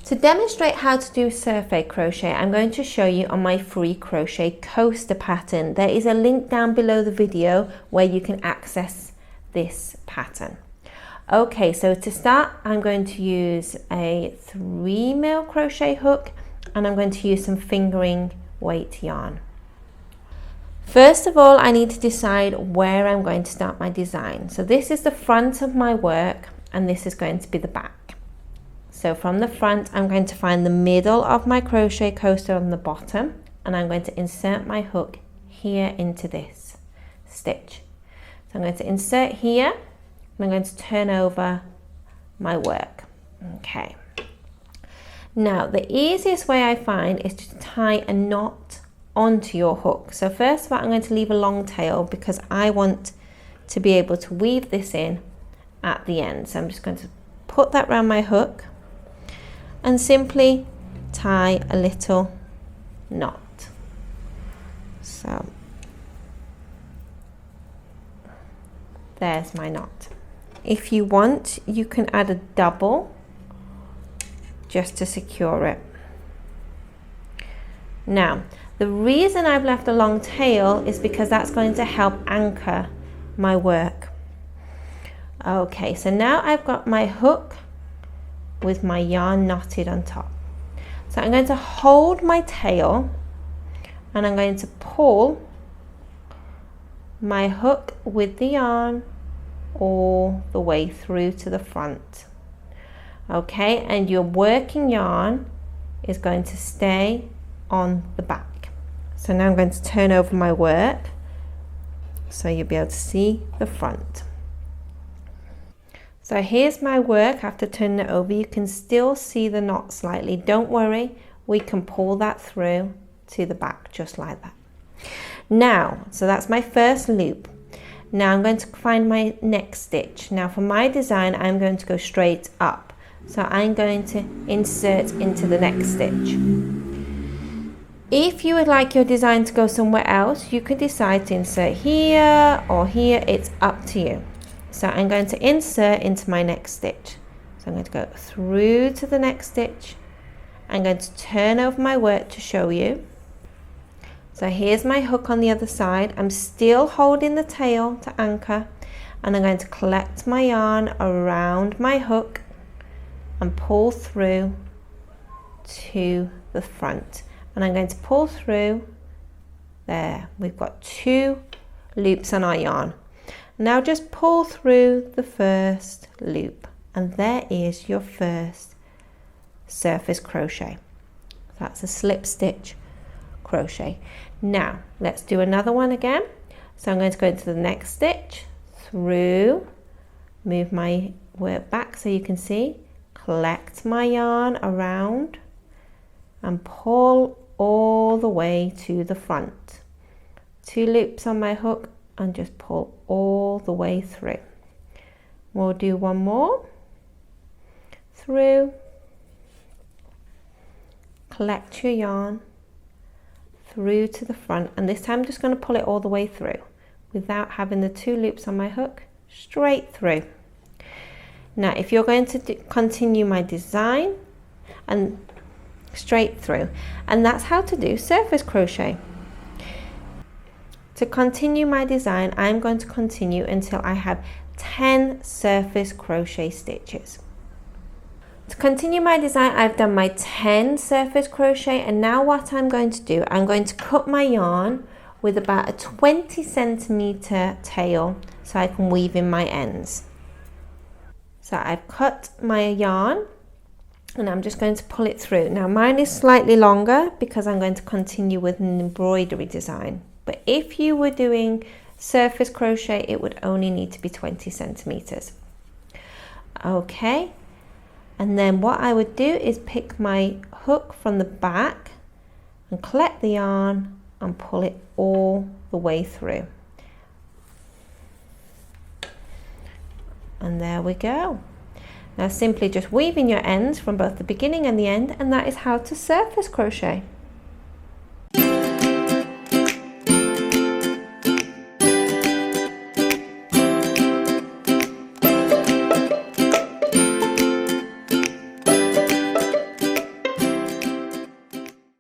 To demonstrate how to do surface crochet, I'm going to show you on my free Crochet Coaster pattern. There is a link down below the video where you can access this pattern. Okay, so to start, I'm going to use a 3mm crochet hook and I'm going to use some fingering weight yarn. First of all, I need to decide where I'm going to start my design. So this is the front of my work and this is going to be the back. So from the front, I'm going to find the middle of my crochet coaster on the bottom and I'm going to insert my hook here into this stitch. So I'm going to insert here and I'm going to turn over my work. Okay. Now, the easiest way I find is to tie a knot onto your hook. So first of all, I'm going to leave a long tail because I want to be able to weave this in at the end. So I'm just going to put that around my hook and simply tie a little knot. So there's my knot. If you want, you can add a double just to secure it. Now, the reason I've left a long tail is because that's going to help anchor my work. Okay, so now I've got my hook with my yarn knotted on top. So I'm going to hold my tail and I'm going to pull my hook with the yarn all the way through to the front. Okay, and your working yarn is going to stay on the back. So now I'm going to turn over my work so you'll be able to see the front. So here's my work. After turning it over, you can still see the knot slightly. Don't worry, we can pull that through to the back just like that. Now, so that's my first loop. Now I'm going to find my next stitch. Now for my design, I'm going to go straight up. So I'm going to insert into the next stitch. If you would like your design to go somewhere else, you could decide to insert here or here. It's up to you. So I'm going to insert into my next stitch. So I'm going to go through to the next stitch. I'm going to turn over my work to show you. So here's my hook on the other side. I'm still holding the tail to anchor and I'm going to collect my yarn around my hook and pull through to the front. And I'm going to pull through there. We've got 2 loops on our yarn. Now just pull through the first loop and there is your first surface crochet. That's a slip stitch crochet. Now let's do another one again. So I'm going to go into the next stitch, through, move my work back so you can see, collect my yarn around and pull all the way to the front. 2 loops on my hook and just pull all the way through. We'll do one more, through, collect your yarn, through to the front, and this time I'm just going to pull it all the way through without having the 2 loops on my hook, straight through. Now if you're going to continue my design and straight through, and that's how to do surface crochet. To continue my design, I'm going to continue until I have 10 surface crochet stitches. To continue my design, I've done my 10 surface crochet, and now what I'm going to do, I'm going to cut my yarn with about a 20 centimeter tail so I can weave in my ends. So I've cut my yarn and I'm just going to pull it through. Now mine is slightly longer because I'm going to continue with an embroidery design. But if you were doing surface crochet, it would only need to be 20 centimeters. Okay, and then what I would do is pick my hook from the back and collect the yarn and pull it all the way through. And there we go. Now simply just weave in your ends from both the beginning and the end, and that is how to surface crochet.